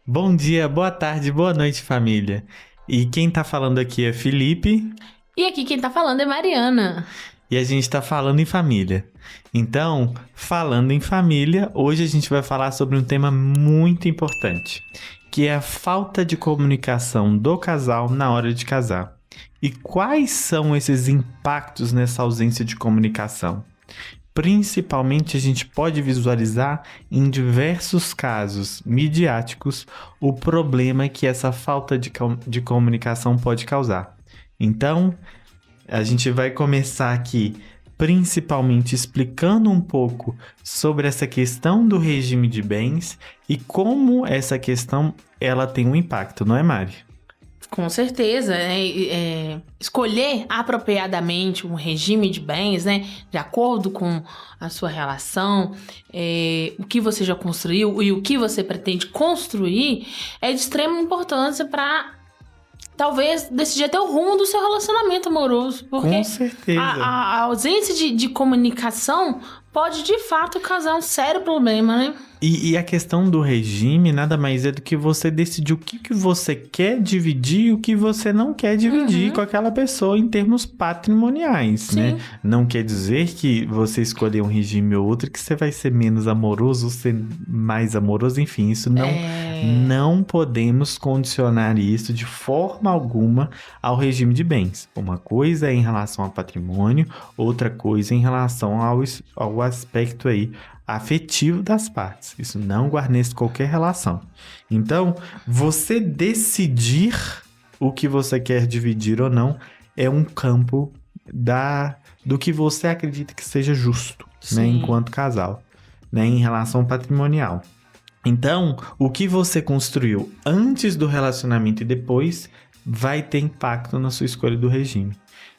Bom dia, boa tarde, boa noite, família. E quem tá falando aqui é Felipe E aqui quem tá falando é Mariana. e a gente tá falando em família. Então, falando em família, hoje a gente vai falar sobre um tema muito importante, que é a falta de comunicação do casal na hora de casar. E quais são esses impactos nessa ausência de comunicação? Principalmente, a gente pode visualizar em diversos casos midiáticos o problema que essa falta de comunicação pode causar. Então, a gente vai começar aqui, principalmente explicando um pouco sobre essa questão do regime de bens e como essa questão ela tem um impacto, não é, Mari? Com certeza, né? Escolher apropriadamente um regime de bens, né? De acordo com a sua relação, o que você já construiu e o que você pretende construir é de extrema importância para talvez decidir até o rumo do seu relacionamento amoroso. Porque Com certeza. a ausência de comunicação pode de fato causar um sério problema, né? E a questão do regime nada mais é do que você decidir o que você quer dividir e o que você não quer dividir com aquela pessoa em termos patrimoniais, né? Não quer dizer que você escolher um regime ou outro que você vai ser menos amoroso ou ser mais amoroso, enfim, isso não podemos condicionar isso de forma alguma ao regime de bens. Uma coisa é em relação ao patrimônio, outra coisa em relação ao aspecto aí afetivo das partes. Isso não guarnece qualquer relação. Então, você decidir o que você quer dividir ou não é um campo do que você acredita que seja justo, né, enquanto casal, né, em relação patrimonial. Então, o que você construiu antes do relacionamento e depois vai ter impacto na sua escolha do regime,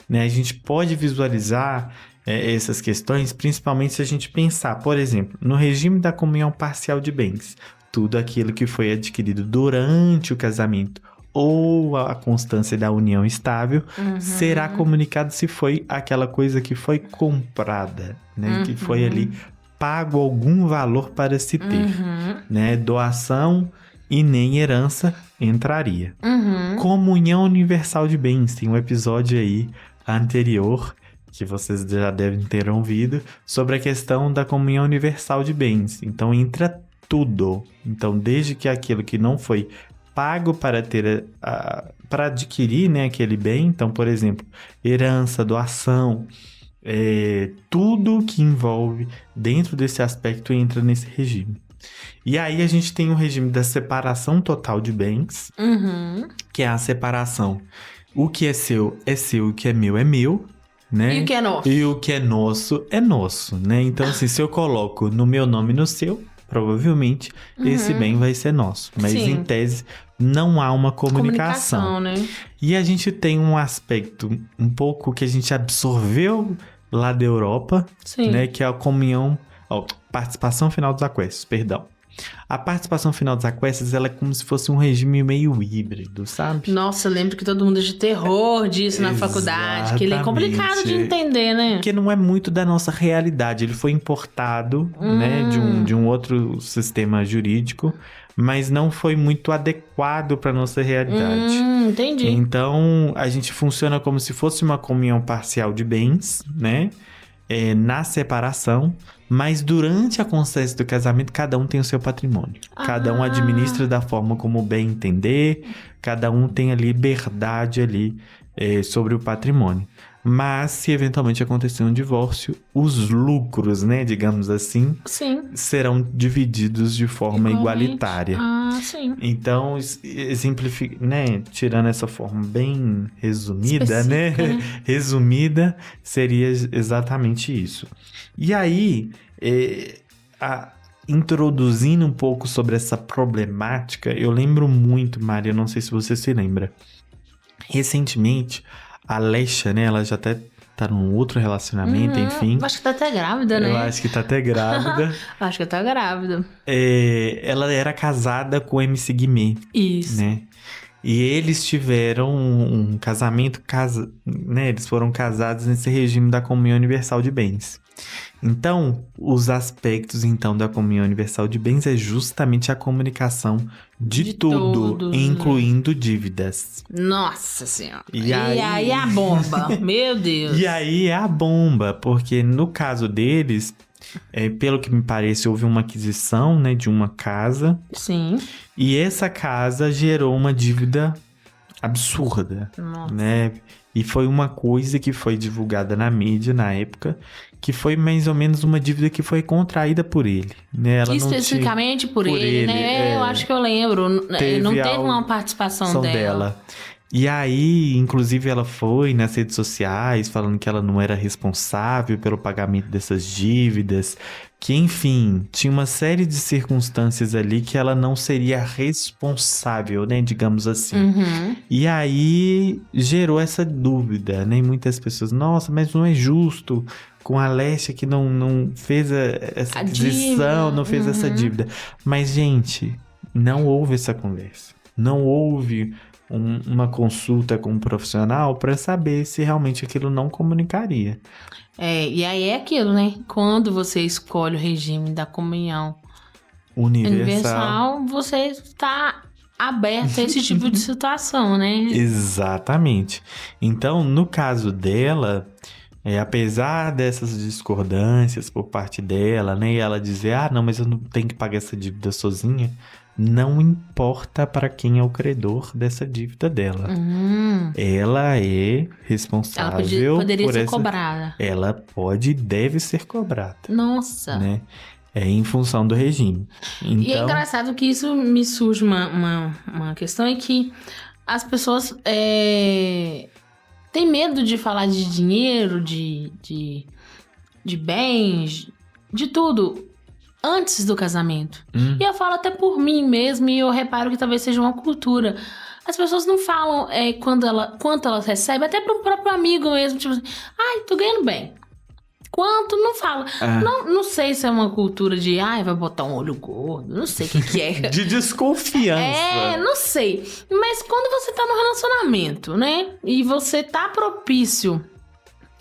né? A gente pode visualizar essas questões, principalmente se a gente pensar, por exemplo, no regime da comunhão parcial de bens. Tudo aquilo que foi adquirido durante o casamento ou a constância da união estável será comunicado se foi aquela coisa que foi comprada, né? Que foi ali pago algum valor para se ter, né? Doação e nem herança entraria. Comunhão universal de bens, tem um episódio aí anterior que vocês já devem ter ouvido sobre a questão da comunhão universal de bens. Então entra tudo. Então desde que aquilo que não foi pago para ter para adquirir, né, aquele bem, então por exemplo, herança, doação, tudo que envolve dentro desse aspecto entra nesse regime. E aí a gente tem o regime da separação total de bens, que é a separação. O que é seu, o que é meu, né? E o que é nosso? E o que é nosso, né? Então, assim, se eu coloco no meu nome e no seu, provavelmente esse bem vai ser nosso. Mas em tese, não há uma comunicação. Né? E a gente tem um aspecto um pouco que a gente absorveu lá da Europa, né? Que é a comunhão, participação final dos aquestos, perdão. A participação final dos aquestos, ela é como se fosse um regime meio híbrido, sabe? Nossa, eu lembro que todo mundo de terror disso na faculdade, que ele é complicado de entender, né? Porque não é muito da nossa realidade. Ele foi importado, né, de um outro sistema jurídico, mas não foi muito adequado para nossa realidade. Entendi. Então, a gente funciona como se fosse uma comunhão parcial de bens, né? Na separação, mas durante a constância do casamento, cada um tem o seu patrimônio. Cada um administra da forma como bem entender, cada um tem a liberdade ali sobre o patrimônio. Mas, se eventualmente acontecer um divórcio, os lucros, né, digamos assim, serão divididos de forma igualitária. Sim. Então, exemplifica, né, tirando essa forma bem resumida, né? Resumida, seria exatamente isso. E aí, introduzindo um pouco sobre essa problemática, eu lembro muito, Mari, eu não sei se você se lembra. Recentemente, a Alexa, né, ela já até tá num outro relacionamento, enfim. Acho que tá até grávida, né? Eu acho que tá até grávida. Acho que tá grávida. Ela era casada com o MC Guimê. Isso. Né? E eles tiveram um casamento, né? Eles foram casados nesse regime da comunhão universal de bens. Então, os aspectos então da comunhão universal de bens é justamente a comunicação de tudo, todos, incluindo dívidas. Nossa Senhora. E E aí- aí a bomba. Meu Deus. E aí é a bomba, porque no caso deles, pelo que me parece, houve uma aquisição, né, de uma casa, Sim. e essa casa gerou uma dívida absurda, Nossa. né? E foi uma coisa que foi divulgada na mídia na época, que foi mais ou menos uma dívida que foi contraída por ele, né? Ela não Especificamente por por ele, ele, né? Eu acho que eu lembro. Não teve uma participação tinha dela. E aí, inclusive, ela foi nas redes sociais falando que ela não era responsável pelo pagamento dessas dívidas, que, enfim, tinha uma série de circunstâncias ali que ela não seria responsável, né, digamos assim. Uhum. E aí gerou essa dúvida, né? Muitas pessoas, nossa, mas não é justo com a Alessia que não fez essa A aquisição, dívida, não fez essa uhum. dívida. Mas, gente, não houve essa conversa. Não houve uma consulta com um profissional para saber se realmente aquilo não comunicaria. E aí é aquilo, né? Quando você escolhe o regime da comunhão universal, você está aberto a esse tipo de situação, né? Exatamente. Então, no caso dela, apesar dessas discordâncias por parte dela, né, e ela dizer, não, mas eu não tenho que pagar essa dívida sozinha, não importa para quem é o credor dessa dívida dela. Ela é Ela responsável poderia por ser essa... cobrada. Ela pode e deve ser cobrada, Nossa. né? Em função do regime. Então, E é engraçado que isso me surge uma questão, é que as pessoas têm medo de falar de dinheiro, de bens, de tudo, antes do casamento. E eu falo até por mim mesmo, e eu reparo que talvez seja uma cultura. As pessoas não falam quanto elas recebem, até para um próprio amigo mesmo, tipo assim, tô ganhando bem. Quanto? Não fala. Não sei se é uma cultura de, vai botar um olho gordo, não sei o que é. de desconfiança. Não sei. Mas quando você tá no relacionamento, né? E você tá propício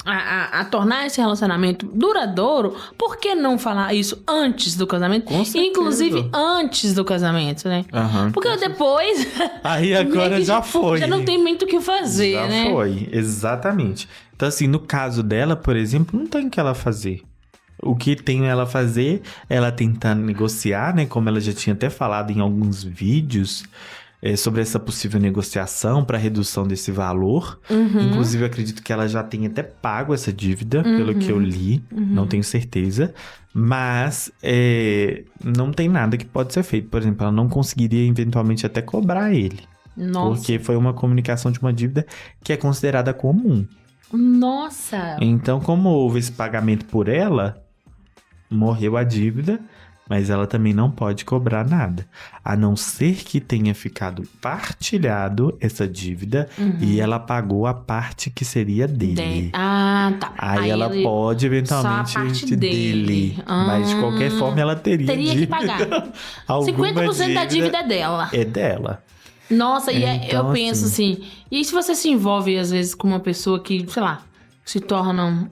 a tornar esse relacionamento duradouro, por que não falar isso antes do casamento? Com certeza. Inclusive antes do casamento, né? Porque depois... Aí agora já foi. Já não tem muito o que fazer, né? Já foi, exatamente. Então, assim, no caso dela, por exemplo, não tem o que ela fazer. O que tem ela fazer, ela tentar negociar, né? Como ela já tinha até falado em alguns vídeos sobre essa possível negociação para redução desse valor. Inclusive, eu acredito que ela já tenha até pago essa dívida, pelo que eu li. Não tenho certeza. Mas não tem nada que pode ser feito. Por exemplo, ela não conseguiria eventualmente até cobrar ele. Nossa. Porque foi uma comunicação de uma dívida que é considerada comum. Nossa! Então, como houve esse pagamento por ela, morreu a dívida, mas ela também não pode cobrar nada. A não ser que tenha ficado partilhado essa dívida e ela pagou a parte que seria dele. Tá. Aí ela pode eventualmente só a parte dele. Mas de qualquer forma ela teria que pagar. Alguma 50% da dívida é dela. É dela. Nossa, Então, eu penso assim... E se você se envolve, às vezes, com uma pessoa que, sei lá, se torna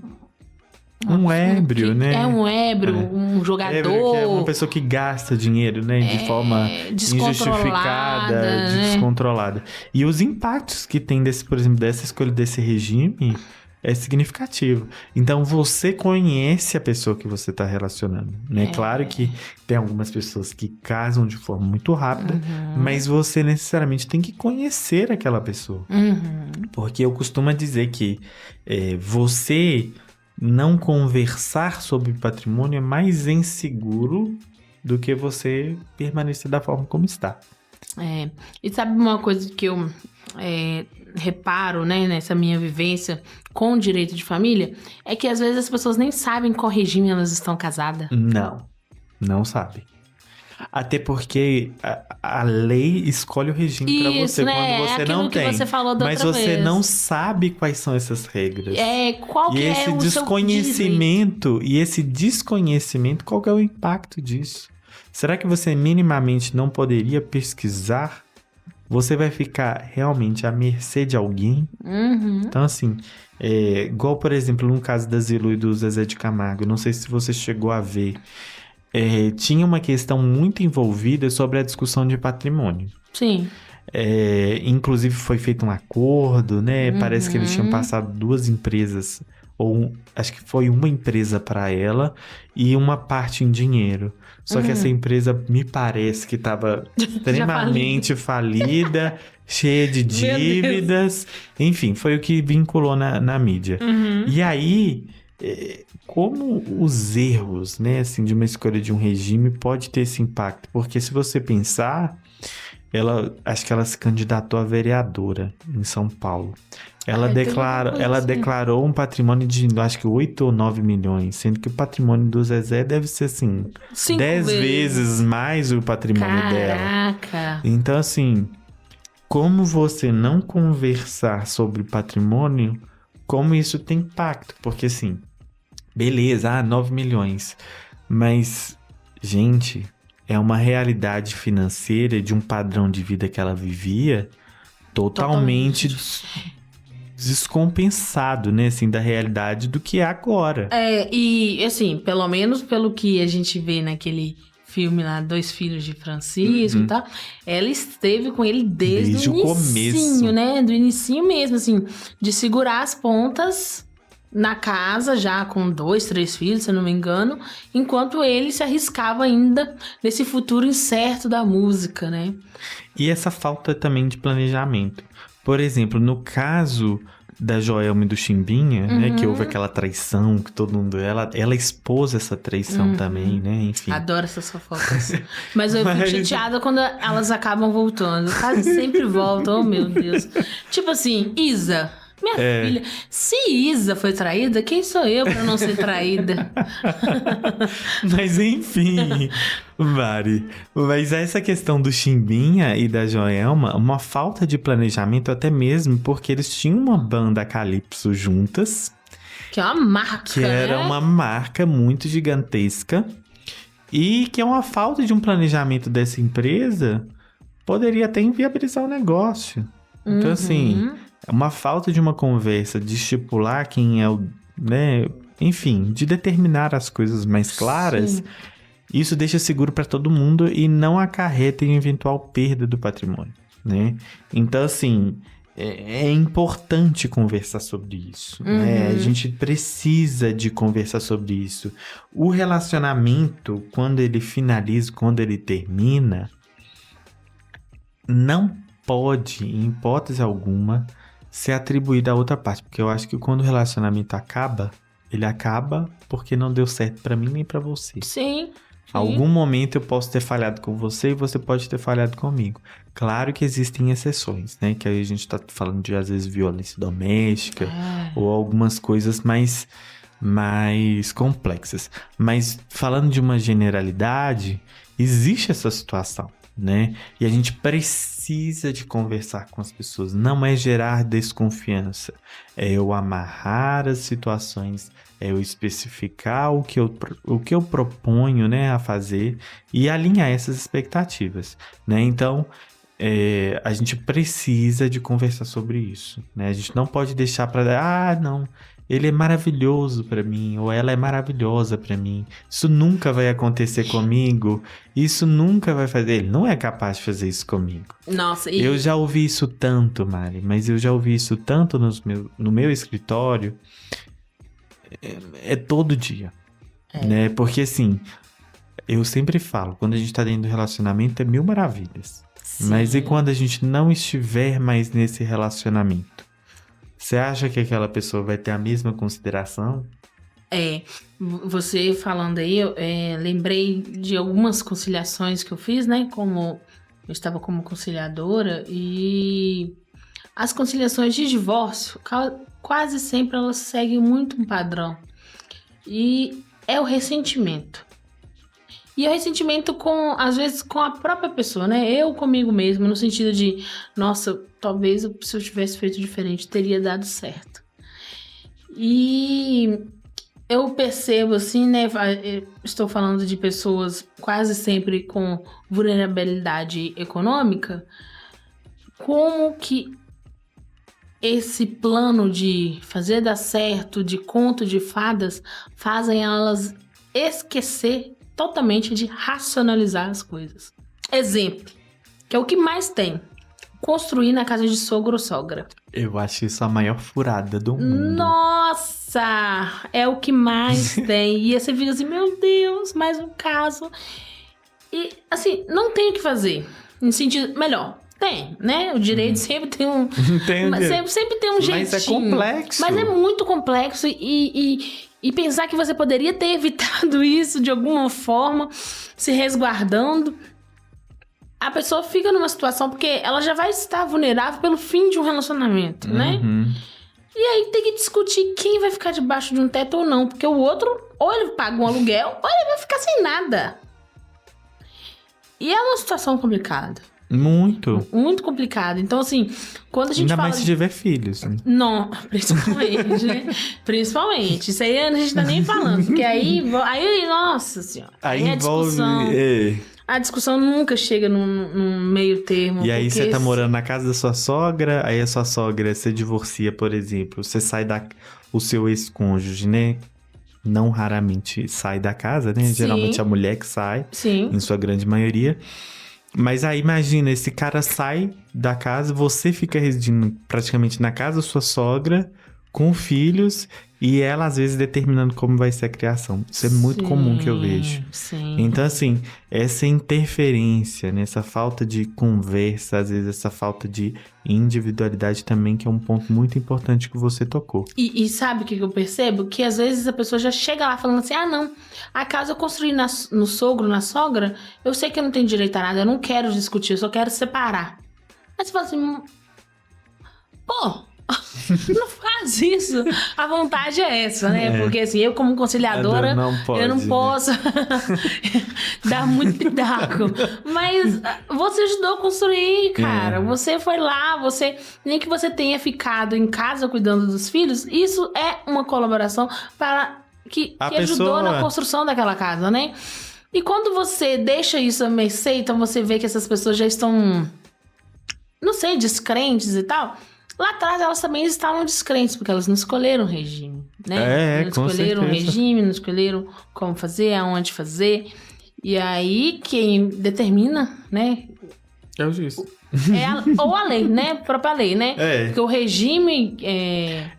um ébrio, né? É um ébrio, um jogador. Ébrio, que é uma pessoa que gasta dinheiro, né? De forma injustificada, descontrolada. E os impactos que tem, por exemplo, dessa escolha desse regime... é significativo. Então, você conhece a pessoa que você está relacionando, né? Claro que tem algumas pessoas que casam de forma muito rápida, mas você necessariamente tem que conhecer aquela pessoa. Porque eu costumo dizer que você não conversar sobre patrimônio é mais inseguro do que você permanecer da forma como está. E sabe uma coisa que eu... reparo, né, nessa minha vivência com o direito de família, é que às vezes as pessoas nem sabem qual regime elas estão casadas. Não sabem. Até porque a lei escolhe o regime para você, né? Quando você não tem. Que você falou da mas outra você vez. não sabe quais são essas regras. Qual que é o desconhecimento e esse desconhecimento, qual que é o impacto disso? Será que você minimamente não poderia pesquisar você vai ficar realmente à mercê de alguém. Então, assim, igual, por exemplo, no caso da Zilu e do Zezé de Camargo, não sei se você chegou a ver, tinha uma questão muito envolvida sobre a discussão de patrimônio. Sim. Inclusive foi feito um acordo, né? Parece que eles tinham passado 2 empresas, acho que foi uma empresa para ela e uma parte em dinheiro. Só que essa empresa me parece que estava extremamente falida, cheia de dívidas. Enfim, foi o que vinculou na mídia. E aí, como os erros, né, assim, de uma escolha de um regime pode ter esse impacto? Porque se você pensar, acho que ela se candidatou a vereadora em São Paulo. Ela declarou um patrimônio de, acho que 8 ou 9 milhões, sendo que o patrimônio do Zezé deve ser, assim, 10 vezes mais o patrimônio dela. Então, assim, como você não conversar sobre patrimônio, como isso tem impacto? Porque, assim, beleza, 9 milhões, mas, gente, é uma realidade financeira de um padrão de vida que ela vivia totalmente descompensado, né, assim, da realidade do que é agora. E assim, pelo menos pelo que a gente vê naquele filme lá, Dois Filhos de Francisco e tal, ela esteve com ele desde o começo, né, do inicinho mesmo, assim, de segurar as pontas na casa, já com 2, 3 filhos, se eu não me engano, enquanto ele se arriscava ainda nesse futuro incerto da música, né? E essa falta também de planejamento. Por exemplo, no caso da Joelma e do Chimbinha, né, que houve aquela traição, que todo mundo... Ela expôs essa traição também, né, enfim. Adoro essas fofocas. Mas eu fico chateada quando elas acabam voltando. Quase sempre voltam, oh meu Deus. Tipo assim, Isa... Minha filha, se Isa foi traída, quem sou eu pra não ser traída? Mas enfim, Mari. Mas essa questão do Chimbinha e da Joelma, uma falta de planejamento até mesmo porque eles tinham uma banda Calypso juntas. Que é uma marca, que era uma marca muito gigantesca. E que é uma falta de um planejamento dessa empresa poderia até inviabilizar o negócio. Então, assim... É uma falta de uma conversa, de estipular quem é o... né? Enfim, de determinar as coisas mais claras. Sim. Isso deixa seguro para todo mundo e não acarreta em eventual perda do patrimônio, né? Então, assim, é importante conversar sobre isso, né? A gente precisa de conversar sobre isso. O relacionamento, quando ele finaliza, quando ele termina, não pode, em hipótese alguma, ser atribuído a outra parte, porque eu acho que quando o relacionamento acaba, ele acaba porque não deu certo pra mim nem pra você. Sim. Algum momento eu posso ter falhado com você e você pode ter falhado comigo. Claro que existem exceções, né? Que aí a gente tá falando de, às vezes, violência doméstica ou algumas coisas mais complexas. Mas falando de uma generalidade, existe essa situação, né? E a gente precisa de conversar com as pessoas. Não é gerar desconfiança. É eu amarrar as situações, é eu especificar o que eu proponho, né, a fazer e alinhar essas expectativas, né? Então, a gente precisa de conversar sobre isso, né? A gente não pode deixar para não, ele é maravilhoso para mim, ou ela é maravilhosa para mim. Isso nunca vai acontecer comigo. Isso nunca vai fazer. Ele não é capaz de fazer isso comigo. Nossa, eu já ouvi isso tanto, Mari, mas eu já ouvi isso tanto no meu escritório. É todo dia, né? Porque assim, eu sempre falo, quando a gente tá dentro do relacionamento é 1000 maravilhas. Sim. Mas e quando a gente não estiver mais nesse relacionamento? Você acha que aquela pessoa vai ter a mesma consideração? Você falando aí, eu lembrei de algumas conciliações que eu fiz, né? Como eu estava como conciliadora e as conciliações de divórcio, quase sempre elas seguem muito um padrão. E é o ressentimento. E é o ressentimento às vezes, com a própria pessoa, né? Eu comigo mesmo, no sentido de, nossa, talvez se eu tivesse feito diferente, teria dado certo. E eu percebo, assim, né? Estou falando de pessoas quase sempre com vulnerabilidade econômica. como que esse plano de fazer dar certo, de conto de fadas, fazem elas esquecer totalmente de racionalizar as coisas. Exemplo, que é o que mais tem. Construir na casa de sogro ou sogra. Eu acho isso a maior furada do mundo. Nossa! É o que mais tem. E aí você fica assim, meu Deus, mais um caso. E, assim, não tem o que fazer. No sentido, melhor, tem, né? O direito sempre tem um... sempre tem um jeitinho. Mas é complexo. Mas é muito complexo e pensar que você poderia ter evitado isso de alguma forma, se resguardando... A pessoa fica numa situação porque ela já vai estar vulnerável pelo fim de um relacionamento, né? E aí tem que discutir quem vai ficar debaixo de um teto ou não. Porque o outro, ou ele paga um aluguel, ou ele vai ficar sem nada. E é uma situação complicada. Muito. Muito complicada. Então, assim, quando a gente ainda fala... mais se tiver filhos. Né? Não, principalmente, né? Principalmente. Isso aí a gente tá nem falando. Porque aí nossa senhora. Aí a discussão... A discussão nunca chega num meio termo. E aí você tá morando na casa da sua sogra, aí a sua sogra se divorcia, por exemplo. Você sai o seu ex-cônjuge, né? Não raramente sai da casa, né? Sim. Geralmente a mulher que sai, Sim. em sua grande maioria. Mas aí imagina, esse cara sai da casa, você fica residindo praticamente na casa da sua sogra, com filhos, e ela às vezes determinando como vai ser a criação. Isso é muito comum que eu vejo. Sim. Então, assim, essa interferência, né, essa falta de conversa, às vezes essa falta de individualidade também, que é um ponto muito importante que você tocou. E sabe o que eu percebo? Que às vezes a pessoa já chega lá falando assim, não, a casa eu construí no sogro, na sogra, eu sei que eu não tenho direito a nada, eu não quero discutir, eu só quero separar. Aí você fala assim, pô... Não faz isso. A vontade é essa, né? Porque assim, eu como conciliadora, eu não posso dar muito pitaco. Mas você ajudou a construir, cara. Você foi lá, nem que você tenha ficado em casa cuidando dos filhos, isso é uma colaboração que ajudou na construção daquela casa, né? E quando você deixa isso a mercê, então você vê que essas pessoas já estão, não sei, descrentes e tal... Lá atrás elas também estavam descrentes, porque elas não escolheram o regime, né? Não escolheram o regime, não escolheram como fazer, aonde fazer. E aí quem determina, né? É o juiz. Ou a lei, né? A própria lei, né? Porque o regime...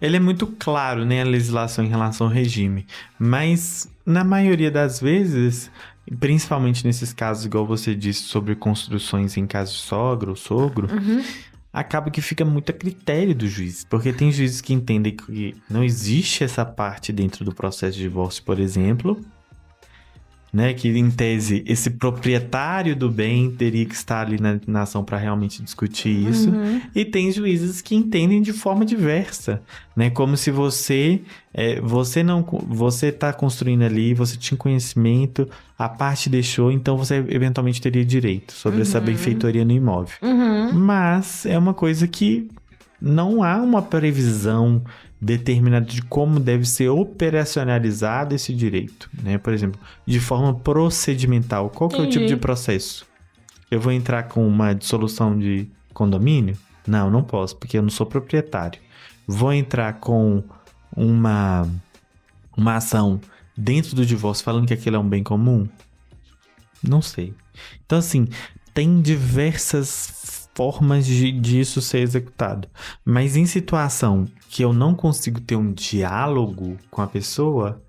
Ele é muito claro, né? A legislação em relação ao regime. Mas, na maioria das vezes... Principalmente nesses casos, igual você disse, sobre construções em casa de sogra ou sogro... Acaba que fica muito a critério do juiz. Porque tem juízes que entendem que não existe essa parte dentro do processo de divórcio, por exemplo. Né? Que, em tese, esse proprietário do bem teria que estar ali na ação para realmente discutir isso. E tem juízes que entendem de forma diversa. Né? Como se você está construindo ali, você tinha conhecimento, a parte deixou, então você eventualmente teria direito sobre essa benfeitoria no imóvel. Mas é uma coisa que não há uma previsão determinada de como deve ser operacionalizado esse direito, né? Por exemplo, de forma procedimental. Qual que é o tipo de processo? Eu vou entrar com uma dissolução de condomínio? Não posso, porque eu não sou proprietário. Vou entrar com uma ação dentro do divórcio falando que aquilo é um bem comum? Não sei. Então, assim, tem diversas formas disso ser executado. Mas em situação que eu não consigo ter um diálogo com a pessoa,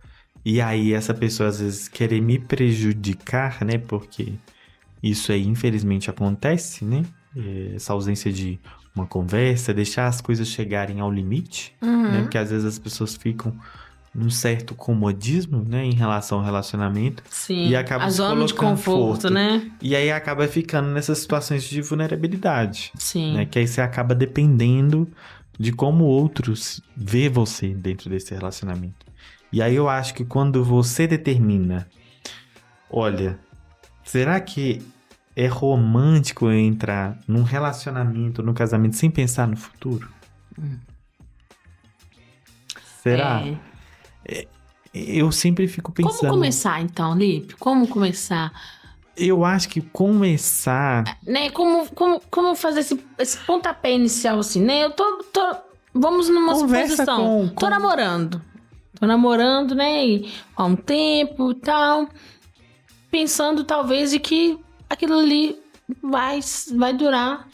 e aí essa pessoa às vezes querer me prejudicar, né? Porque isso aí infelizmente acontece, né? Essa ausência de uma conversa, deixar as coisas chegarem ao limite, né? Porque às vezes as pessoas ficam num certo comodismo, né, em relação ao relacionamento. Sim, e acaba a zona de conforto, né? E aí acaba ficando nessas situações de vulnerabilidade. Sim. Né, que aí você acaba dependendo de como outros vê você dentro desse relacionamento. E aí eu acho que quando você determina, olha, será que é romântico eu entrar num relacionamento, num casamento, sem pensar no futuro? Será? Eu sempre fico pensando... Como começar, então, Lipe? Como começar Eu acho que começar... Né, como fazer esse pontapé inicial, assim, né? Vamos numa suposição. Tô namorando. Tô namorando, né? E há um tempo e tal. Pensando, talvez, de que aquilo ali vai durar...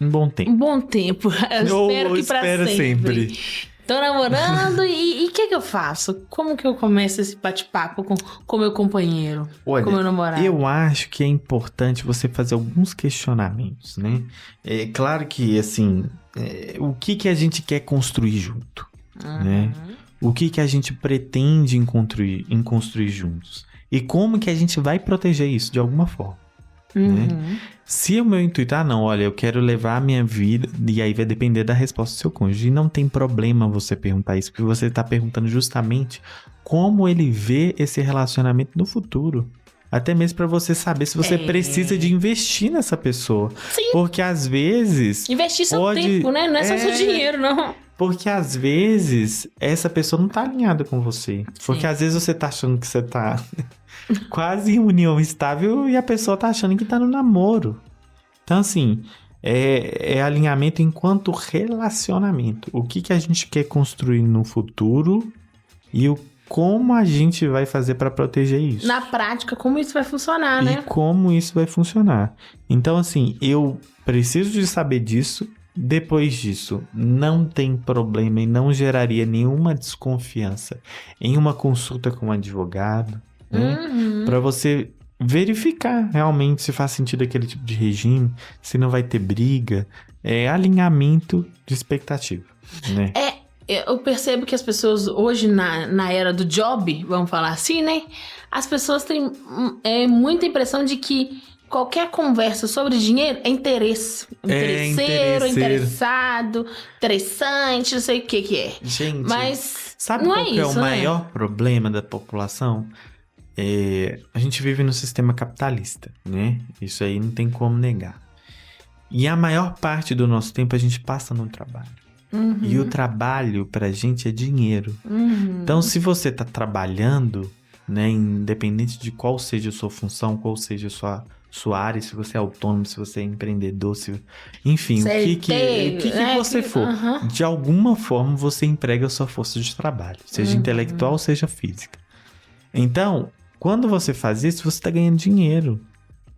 Um bom tempo. Um bom tempo. Eu espero que pra sempre. Tô namorando e o que eu faço? Como que eu começo esse bate-papo com meu companheiro? Olha, com meu namorado? Eu acho que é importante você fazer alguns questionamentos, né? É claro que, assim, o que a gente quer construir junto, né? O que a gente pretende em construir juntos? E como que a gente vai proteger isso de alguma forma? Né? Se o meu intuito, não, olha, eu quero levar a minha vida, e aí vai depender da resposta do seu cônjuge. E não tem problema você perguntar isso, porque você está perguntando justamente como ele vê esse relacionamento no futuro. Até mesmo para você saber se você precisa de investir nessa pessoa. Sim. Porque às vezes... Investir seu tempo, né? Não é só seu dinheiro, não. Porque às vezes essa pessoa não tá alinhada com você. Porque às vezes você tá achando que você tá... quase em união estável e a pessoa tá achando que tá no namoro. Então, assim, é alinhamento enquanto relacionamento. O que a gente quer construir no futuro e como a gente vai fazer para proteger isso. Na prática, como isso vai funcionar, né? E como isso vai funcionar. Então, assim, eu preciso de saber disso. Depois disso, não tem problema e não geraria nenhuma desconfiança em uma consulta com um advogado. Para você verificar realmente se faz sentido aquele tipo de regime, se não vai ter briga, alinhamento de expectativa, né? Eu percebo que as pessoas hoje na era do job, vamos falar assim, né? As pessoas têm muita impressão de que qualquer conversa sobre dinheiro é interesse. Interesseiro, interessado, interessante, não sei o que é. Gente, mas sabe não qual que é o maior né? problema da população? A gente vive no sistema capitalista, né? Isso aí não tem como negar. E a maior parte do nosso tempo a gente passa no trabalho. E o trabalho pra gente é dinheiro. Então, se você tá trabalhando, né? Independente de qual seja a sua função, qual seja a sua área, se você é autônomo, se você é empreendedor, enfim, o que você for. De alguma forma, você emprega a sua força de trabalho. Seja intelectual, seja física. Então... quando você faz isso, você está ganhando dinheiro.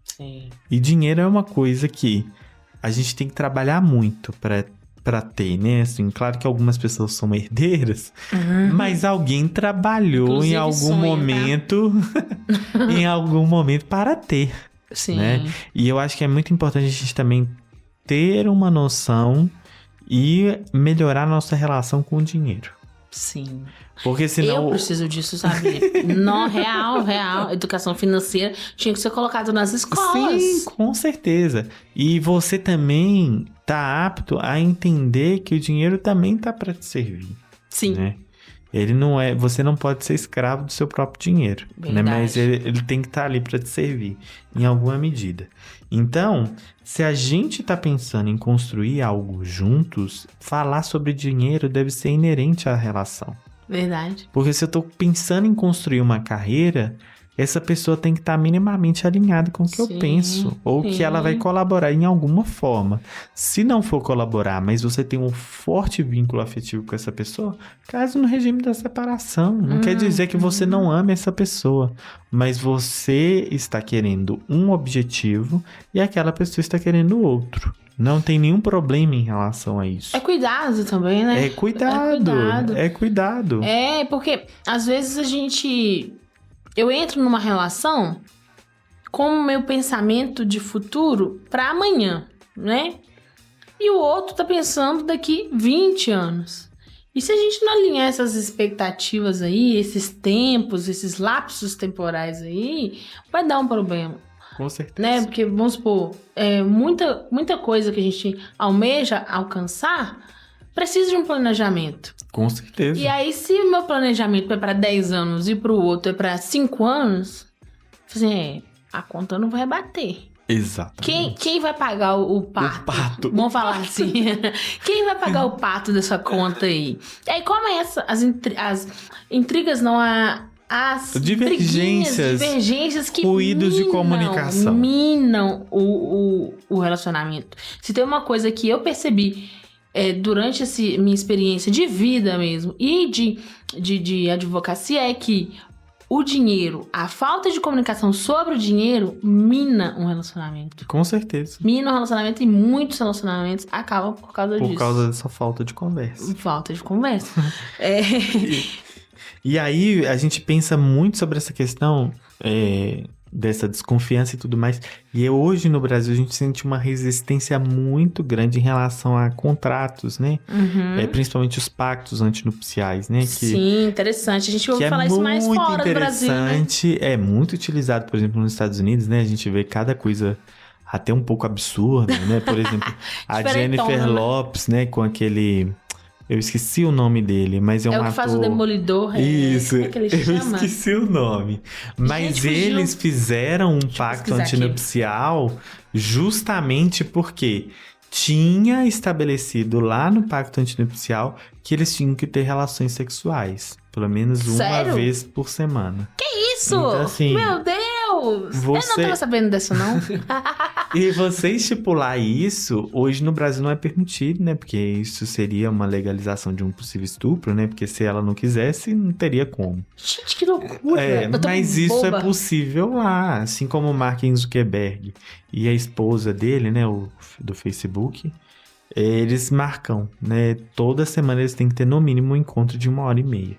Sim. E dinheiro é uma coisa que a gente tem que trabalhar muito para ter, né? Assim, claro que algumas pessoas são herdeiras, mas alguém trabalhou inclusive em algum momento, em algum momento para ter. Sim. Né? E eu acho que é muito importante a gente também ter uma noção e melhorar a nossa relação com o dinheiro. Sim. Porque senão... eu preciso disso, sabe? Não, real. Educação financeira tinha que ser colocado nas escolas. Sim, com certeza. E você também tá apto a entender que o dinheiro também tá para te servir. Sim. Né? Ele não é... você não pode ser escravo do seu próprio dinheiro. Né? Mas ele tem que estar ali para te servir, em alguma medida. Então, se a gente tá pensando em construir algo juntos, falar sobre dinheiro deve ser inerente à relação. Verdade. Porque se eu tô pensando em construir uma carreira, essa pessoa tem que estar minimamente alinhada com o que eu penso. Ou que ela vai colaborar em alguma forma. Se não for colaborar, mas você tem um forte vínculo afetivo com essa pessoa, caso no regime da separação. Não quer dizer que você não ame essa pessoa. Mas você está querendo um objetivo e aquela pessoa está querendo outro. Não tem nenhum problema em relação a isso. É cuidado também, né? É cuidado. É, porque às vezes eu entro numa relação com o meu pensamento de futuro para amanhã, né? E o outro tá pensando daqui 20 anos. E se a gente não alinhar essas expectativas aí, esses tempos, esses lapsos temporais aí, vai dar um problema. Com certeza. Né? Porque, vamos supor, muita coisa que a gente almeja alcançar precisa de um planejamento. Com certeza. E aí, se o meu planejamento é para 10 anos e para o outro é para 5 anos, assim, a conta não vai bater. Exatamente. Quem vai pagar o pato? O pato. Vamos falar assim. Quem vai pagar o pato dessa conta aí? E aí começa as intrigas, não, as divergências que ruídos de comunicação. minam o relacionamento. Se tem uma coisa que eu percebi durante essa minha experiência de vida mesmo e de advocacia é que o dinheiro, a falta de comunicação sobre o dinheiro mina um relacionamento. Com certeza. Mina um relacionamento e muitos relacionamentos acabam por causa disso. Por causa dessa falta de conversa. Falta de conversa. E aí, a gente pensa muito sobre essa questão dessa desconfiança e tudo mais. E hoje, no Brasil, a gente sente uma resistência muito grande em relação a contratos, né? Uhum. Principalmente os pactos antinupciais, né? Sim, interessante. A gente ouve falar isso mais fora do Brasil, né? Interessante, é muito utilizado, por exemplo, nos Estados Unidos, né? A gente vê cada coisa até um pouco absurda, né? Por exemplo, a Jennifer Lopez, né? Com aquele... Eu esqueci o nome dele, mas é um ator... É o que faz o Demolidor. Isso, é que ele chama? Eu esqueci o nome. Mas eles fizeram um pacto antinupcial justamente porque tinha estabelecido lá no pacto antinupcial que eles tinham que ter relações sexuais. Pelo menos uma vez por semana. Que isso? Então, assim, meu Deus! Eu não tava sabendo disso, não. E você estipular isso, hoje no Brasil não é permitido, né? Porque isso seria uma legalização de um possível estupro, né? Porque se ela não quisesse, não teria como. Gente, que loucura! Mas isso é possível lá. Assim como o Mark Zuckerberg e a esposa dele, né? Do Facebook, eles marcam, né? Toda semana eles têm que ter no mínimo um encontro de 1h30.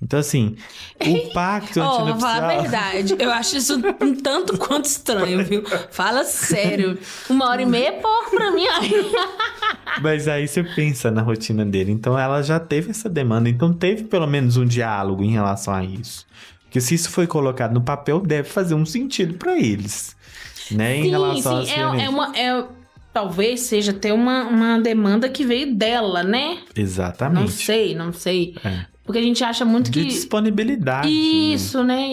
Então, assim, o pacto antinupcial... Vou falar a verdade. Eu acho isso um tanto quanto estranho, viu? Fala sério. 1h30 é pouco pra mim. Mas aí você pensa na rotina dele. Então, ela já teve essa demanda. Então, teve pelo menos um diálogo em relação a isso. Porque se isso foi colocado no papel, deve fazer um sentido pra eles. Né? Em relação a talvez seja até uma demanda que veio dela, né? Exatamente. Não sei. Porque a gente acha muito de disponibilidade. Isso, né?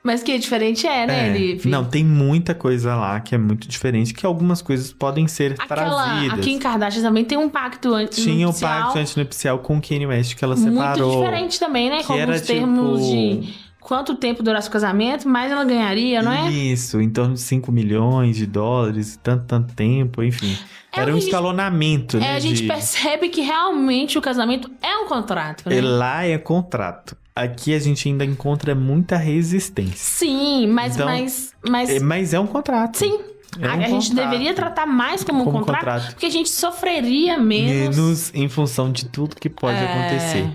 Mas que diferente né, Liv? Não, tem muita coisa lá que é muito diferente, que algumas coisas podem ser trazidas. A Kim Kardashian também tem um pacto antinupcial. Tinha um pacto antinupcial com o Kanye West que ela separou. Muito diferente também, né? Com os termos de quanto tempo durasse o casamento, mais ela ganharia, não é? Isso, em torno de $5 milhões, tanto tempo, enfim. Era um escalonamento, né? A gente percebe que realmente o casamento é um contrato, né? Lá é contrato. Aqui a gente ainda encontra muita resistência. Sim, mas é um contrato. Sim. A gente deveria tratar mais como um contrato, porque a gente sofreria menos em função de tudo que pode acontecer.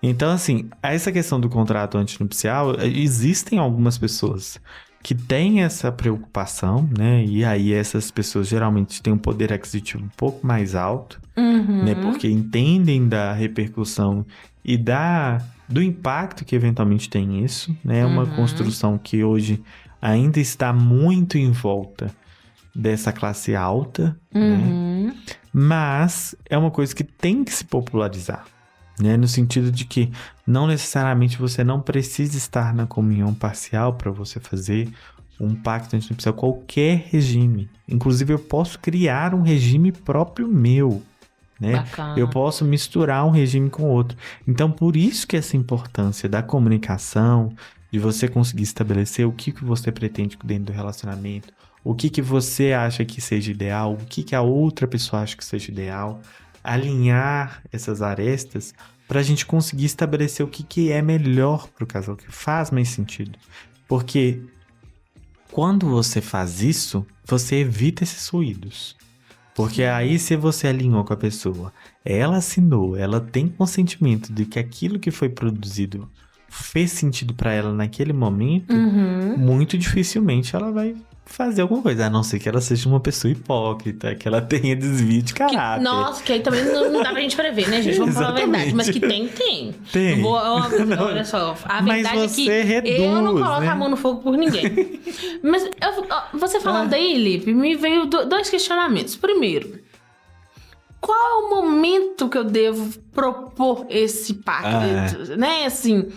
Então, assim, essa questão do contrato antinupcial, existem algumas pessoas que têm essa preocupação, né? E aí essas pessoas geralmente têm um poder aquisitivo um pouco mais alto, né? Porque entendem da repercussão e do impacto que eventualmente tem isso, né? É uma construção que hoje ainda está muito em volta dessa classe alta, né? Mas é uma coisa que tem que se popularizar. Né? No sentido de que não necessariamente você não precisa estar na comunhão parcial para você fazer um pacto antinupcial, qualquer regime. Inclusive, eu posso criar um regime próprio meu. Né? Bacana. Eu posso misturar um regime com outro. Então, por isso que essa importância da comunicação, de você conseguir estabelecer o que você pretende dentro do relacionamento, o que você acha que seja ideal, o que a outra pessoa acha que seja ideal, alinhar essas arestas para a gente conseguir estabelecer o que é melhor para o casal, o que faz mais sentido. Porque quando você faz isso, você evita esses ruídos. Porque aí, se você alinhou com a pessoa, ela assinou, ela tem consentimento de que aquilo que foi produzido fez sentido para ela naquele momento, muito dificilmente ela vai fazer alguma coisa, a não ser que ela seja uma pessoa hipócrita, que ela tenha desvio de caráter. Que aí também não dá pra gente prever, né, gente? Vamos falar a verdade. Mas que tem. Tem. Olha só, a verdade é que eu não coloco a mão no fogo por ninguém. Mas você falando aí, Lipe, me veio dois questionamentos. Primeiro, qual é o momento que eu devo propor esse pacto? Né, assim,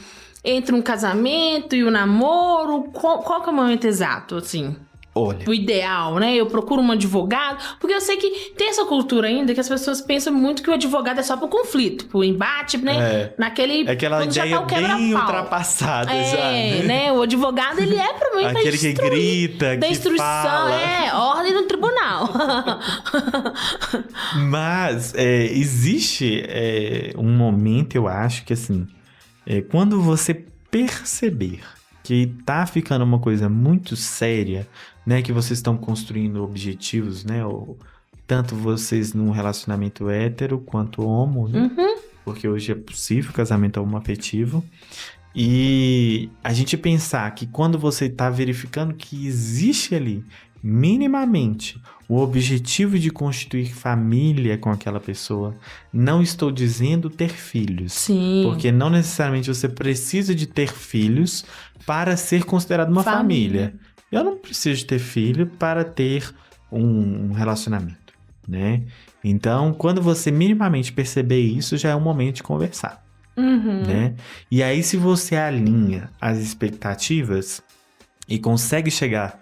entre um casamento e um namoro, qual que é o momento exato, assim? Olha. O ideal, né? Eu procuro um advogado, porque eu sei que tem essa cultura ainda que as pessoas pensam muito que o advogado é só pro conflito, pro embate, né? Naquele... É aquela ideia bem ultrapassada já, né? O advogado, ele é pra mim aquele que grita, que fala. Ordem no tribunal. Mas existe um momento, eu acho, que assim, quando você perceber que tá ficando uma coisa muito séria, né, que vocês estão construindo objetivos, né, ou tanto vocês num relacionamento hétero quanto homo, né, porque hoje é possível casamento homoafetivo, e a gente pensar que quando você tá verificando que existe ali, minimamente, o objetivo de constituir família com aquela pessoa, não estou dizendo ter filhos. Sim. Porque não necessariamente você precisa de ter filhos para ser considerado uma família. Eu não preciso de ter filho para ter um relacionamento, né? Então, quando você minimamente perceber isso, já é um momento de conversar, né? E aí, se você alinha as expectativas e consegue chegar...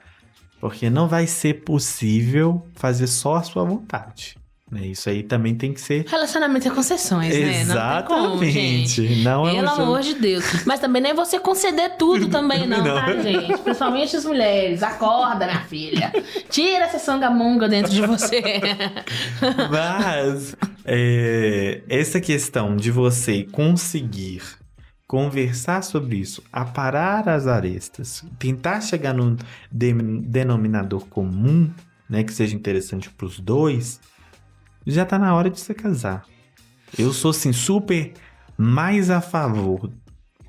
Porque não vai ser possível fazer só a sua vontade. Né? Isso aí também tem que ser... Relacionamento é concessões, né? Exatamente. Não tem como, gente. Não é Pelo amor de Deus. Mas também nem você conceder tudo também não, tá, gente? Principalmente as mulheres. Acorda, minha filha. Tira essa sangamonga dentro de você. Mas essa questão de você conseguir conversar sobre isso, aparar as arestas, tentar chegar num denominador comum, né, que seja interessante para os dois, já tá na hora de se casar. Eu sou, assim, super mais a favor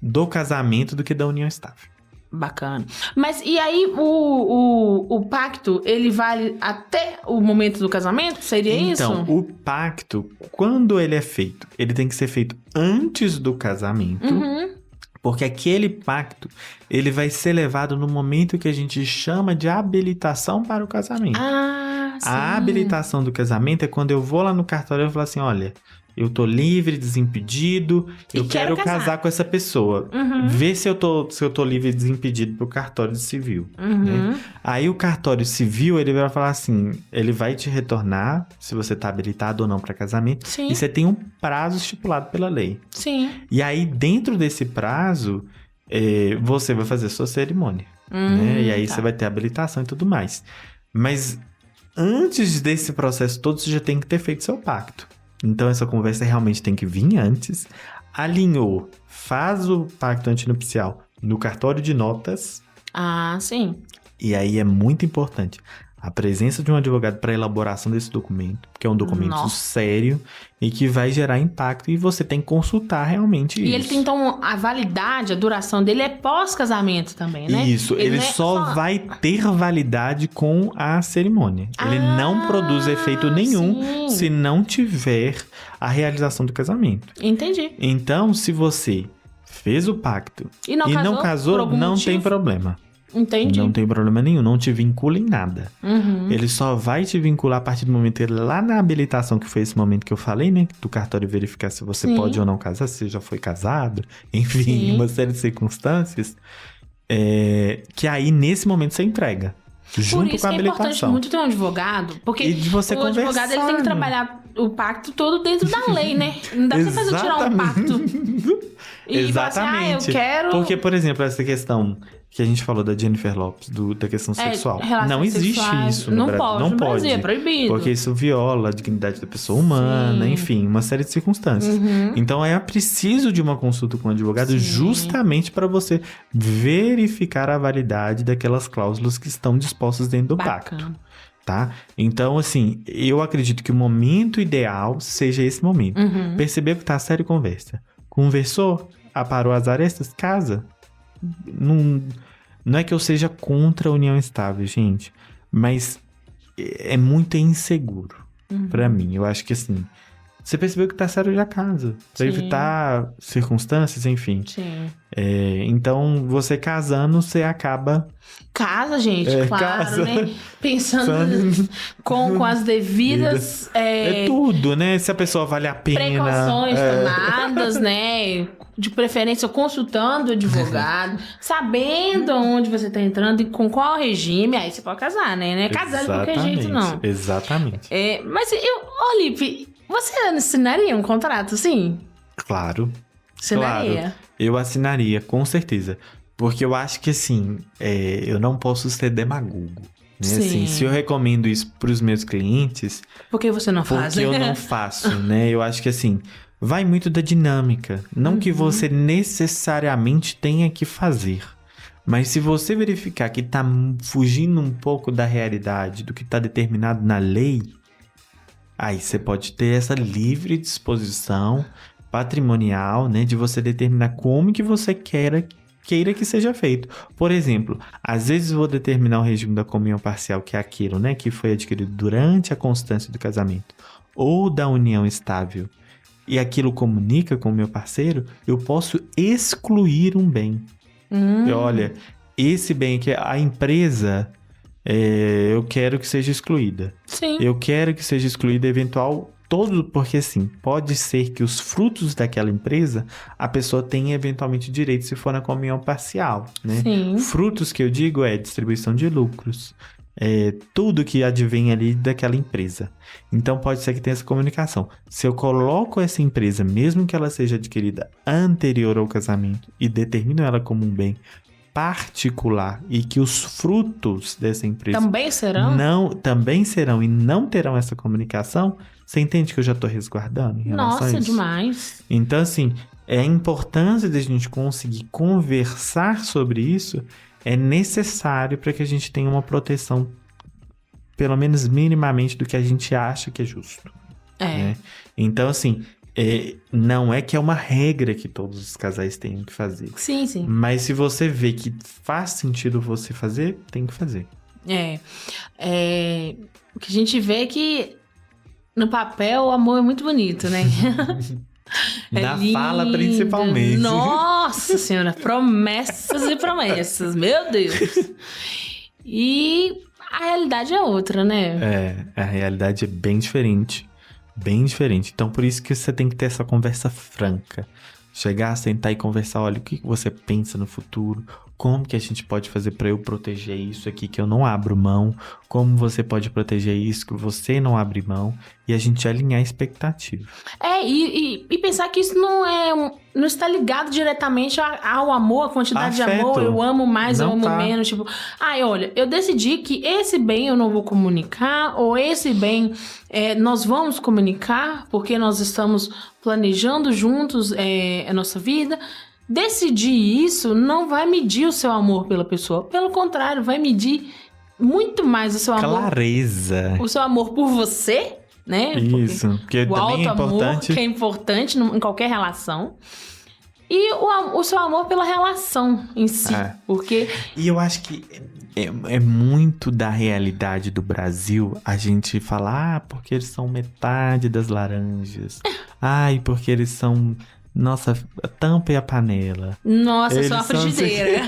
do casamento do que da união estável. Bacana. Mas e aí o pacto, ele vale até o momento do casamento? Seria isso? Então, o pacto, quando ele é feito, ele tem que ser feito antes do casamento, porque aquele pacto, ele vai ser levado no momento que a gente chama de habilitação para o casamento. Ah, sim. A habilitação do casamento é quando eu vou lá no cartório e falo assim, olha... Eu tô livre, desimpedido, eu quero casar com essa pessoa. Vê se eu tô livre e desimpedido pro cartório civil. Né? Aí o cartório civil, ele vai falar assim, ele vai te retornar se você tá habilitado ou não para casamento. Sim. E você tem um prazo estipulado pela lei. Sim. E aí, dentro desse prazo, você vai fazer sua cerimônia. Né? E aí você vai ter habilitação e tudo mais. Mas antes desse processo todo, você já tem que ter feito seu pacto. Então, essa conversa realmente tem que vir antes. Alinhou, faz o pacto antinupcial no cartório de notas. Ah, sim. E aí é muito importante a presença de um advogado para a elaboração desse documento, porque é um documento sério e que vai gerar impacto e você tem que consultar realmente isso. E ele tem, então, a validade, a duração dele é pós-casamento também, né? Isso, ele só vai ter validade com a cerimônia. Ele não produz efeito nenhum se não tiver a realização do casamento. Entendi. Então, se você fez o pacto e não casou, não tem problema. Entendi. Não tem problema nenhum, não te vincula em nada. Ele só vai te vincular a partir do momento lá na habilitação, que foi esse momento que eu falei, né? Do cartório verificar se você pode ou não casar, se você já foi casado, enfim, uma série de circunstâncias. Que aí, nesse momento, você entrega. Junto com a habilitação. Por isso que é importante muito ter um advogado, porque o advogado ele tem que trabalhar o pacto todo dentro da lei, né? Não dá pra fazer tirar um pacto. Exatamente. Assim, eu quero... Porque, por exemplo, essa questão que a gente falou da Jennifer Lopes, da questão sexual. Não existe isso no Brasil. Não pode. É proibido. Porque isso viola a dignidade da pessoa humana, enfim, uma série de circunstâncias. Então, é preciso de uma consulta com um advogado justamente para você verificar a validade daquelas cláusulas que estão dispostas dentro do pacto. Tá? Então, assim, eu acredito que o momento ideal seja esse momento. Percebeu que tá sério, conversa. Conversou, aparou as arestas, casa. Não é que eu seja contra a união estável, gente, mas é muito inseguro pra mim. Eu acho que, assim, você percebeu que tá certo, já casa. Pra evitar circunstâncias, enfim. Sim. Então, você casando, você acaba... Casa, gente, claro, casa. né? Pensando com as devidas... tudo, né? Se a pessoa vale a pena. Precauções tomadas, né? De preferência, consultando o advogado, sabendo onde você está entrando e com qual regime, aí você pode casar, né? Não é casar de qualquer jeito, não. Exatamente. Mas Lipe, você assinaria um contrato assim? Claro. Assinaria? Claro. Eu assinaria, com certeza. Porque eu acho que, assim, eu não posso ser demagogo. Né? Assim, se eu recomendo isso para os meus clientes... Por que você não faz? Porque eu não faço, né? Eu acho que, assim, vai muito da dinâmica. Não que você necessariamente tenha que fazer. Mas se você verificar que tá fugindo um pouco da realidade, do que tá determinado na lei, aí você pode ter essa livre disposição patrimonial, né? De você determinar como que você queira que seja feito. Por exemplo, às vezes vou determinar o regime da comunhão parcial, que é aquilo, né, que foi adquirido durante a constância do casamento, ou da união estável, e aquilo comunica com o meu parceiro, eu posso excluir um bem. E olha, esse bem aqui, a empresa, eu quero que seja excluída. Sim. Eu quero que seja excluída eventual... porque assim, pode ser que os frutos daquela empresa, a pessoa tenha eventualmente direito se for na comunhão parcial, né? Sim. Frutos que eu digo distribuição de lucros, tudo que advém ali daquela empresa. Então pode ser que tenha essa comunicação. Se eu coloco essa empresa, mesmo que ela seja adquirida anterior ao casamento e determino ela como um bem particular e que os frutos dessa empresa também serão e não terão essa comunicação, você entende que eu já estou resguardando em relação a isso? Nossa, demais. Então, assim, a importância de a gente conseguir conversar sobre isso é necessário para que a gente tenha uma proteção, pelo menos minimamente, do que a gente acha que é justo. Né? Então, assim, não é que é uma regra que todos os casais tenham que fazer. Sim, sim. Mas se você vê que faz sentido você fazer, tem que fazer. O que a gente vê é que no papel o amor é muito bonito, né? Na fala, principalmente. Nossa Senhora, promessas e promessas, meu Deus. E a realidade é outra, né? A realidade é bem diferente. Bem diferente. Então, por isso que você tem que ter essa conversa franca. Chegar, sentar e conversar. Olha, o que você pensa no futuro? Como que a gente pode fazer para eu proteger isso aqui que eu não abro mão? Como você pode proteger isso que você não abre mão? E a gente alinhar a expectativa. E pensar que isso não está ligado diretamente ao amor, a quantidade de amor. Eu amo mais, eu amo menos. Tipo, olha, eu decidi que esse bem eu não vou comunicar, ou esse bem nós vamos comunicar, porque nós estamos planejando juntos a nossa vida. Decidir isso não vai medir o seu amor pela pessoa. Pelo contrário, vai medir muito mais o seu amor. Clareza. O seu amor por você, né? Isso. Porque o também é importante. Amor, que é importante em qualquer relação. E o seu amor pela relação em si. Porque... E eu acho que é muito da realidade do Brasil a gente falar, porque eles são metade das laranjas. Porque eles são... Nossa, a tampa e a panela. Nossa, só a frigideira.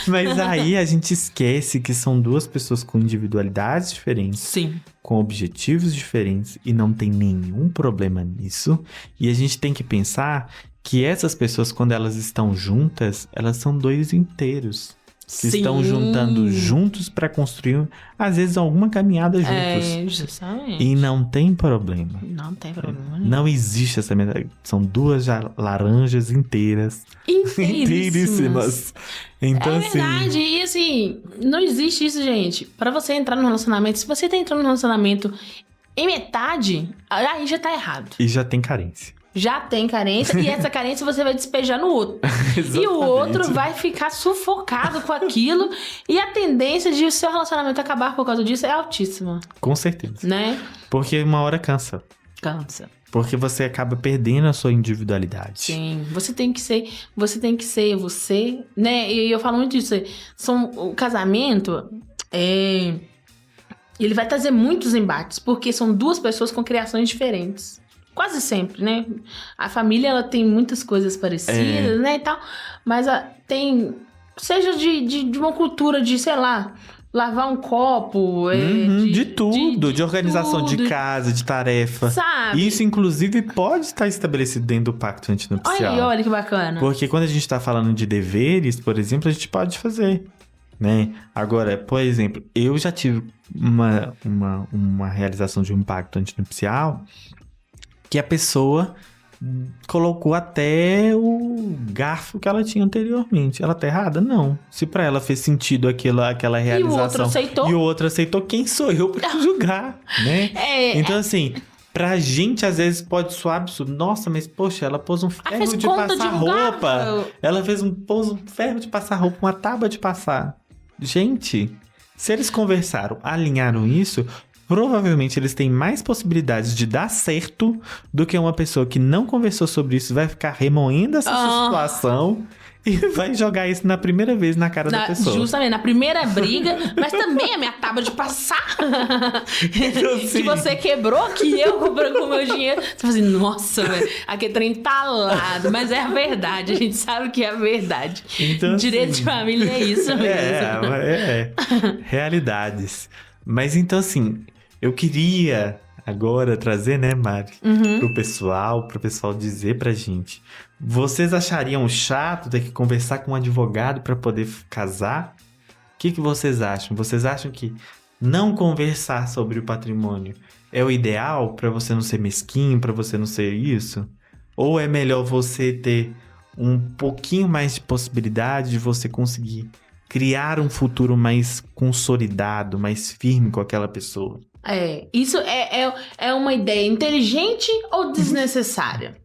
Mas aí a gente esquece que são duas pessoas com individualidades diferentes. Sim. Com objetivos diferentes. E não tem nenhum problema nisso. E a gente tem que pensar que essas pessoas, quando elas estão juntas, elas são dois inteiros. Que estão juntando juntos para construir, às vezes, alguma caminhada juntos. Justamente. E não tem problema. Não tem problema. Não existe essa metade. São duas laranjas inteiras. Inteiríssimas. Então, é verdade. E assim, não existe isso, gente. Para você entrar no relacionamento, se você tá entrando no relacionamento em metade, aí já tá errado. E já tem carência. Já tem carência, e essa carência você vai despejar no outro. E o outro vai ficar sufocado com aquilo, e a tendência de o seu relacionamento acabar por causa disso é altíssima. Com certeza. Né? Porque uma hora cansa. Cansa. Porque você acaba perdendo a sua individualidade. Sim, você tem que ser você, né? E eu falo muito disso. O casamento, ele vai trazer muitos embates, porque são duas pessoas com criações diferentes. quase sempre, né? A família, ela tem muitas coisas parecidas, né, e tal. Mas tem... Seja de uma cultura de, sei lá... Lavar um copo. De tudo. De organização de casa, de tarefa. Sabe? Isso, inclusive, pode estar estabelecido dentro do pacto antinupcial. Olha que bacana. Porque quando a gente está falando de deveres, por exemplo, a gente pode fazer, né? Agora, por exemplo, eu já tive uma realização de um pacto antinupcial que a pessoa colocou até o garfo que ela tinha anteriormente. Ela tá errada? Não. Se pra ela fez sentido aquela realização... E o outro aceitou? E o outro aceitou, quem sou eu pra julgar, né? Então, assim... Pra gente, às vezes, pode soar absurdo. Nossa, mas, poxa, ela pôs um ferro de passar roupa. Ela pôs um ferro de passar roupa, uma tábua de passar. Gente, se eles conversaram, alinharam isso... Provavelmente eles têm mais possibilidades de dar certo do que uma pessoa que não conversou sobre isso, vai ficar remoendo essa situação e vai jogar isso na primeira vez na cara da pessoa. Justamente, na primeira briga, mas também a minha tábua de passar. Então, que você quebrou, que eu comprei com o meu dinheiro. Você fala assim, nossa, velho, aquele trem talado. Mas é a verdade, a gente sabe que é a verdade. Então, direito assim, de família é isso mesmo. Realidades. Mas então, assim... Eu queria agora trazer, né, Mari, pro pessoal dizer pra gente. Vocês achariam chato ter que conversar com um advogado pra poder casar? O que vocês acham? Vocês acham que não conversar sobre o patrimônio é o ideal pra você não ser mesquinho, pra você não ser isso? Ou é melhor você ter um pouquinho mais de possibilidade de você conseguir criar um futuro mais consolidado, mais firme com aquela pessoa? Isso é uma ideia inteligente ou desnecessária?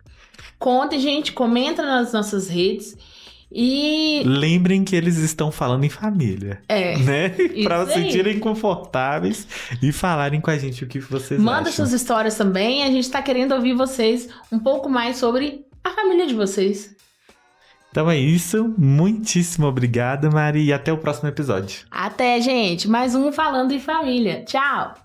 Conta, gente, comenta nas nossas redes e... Lembrem que eles estão falando em família, né? Para se sentirem confortáveis e falarem com a gente o que vocês acham. Manda suas histórias também, a gente tá querendo ouvir vocês um pouco mais sobre a família de vocês. Então é isso, muitíssimo obrigado, Mari, e até o próximo episódio. Até, gente, mais um Falando em Família. Tchau!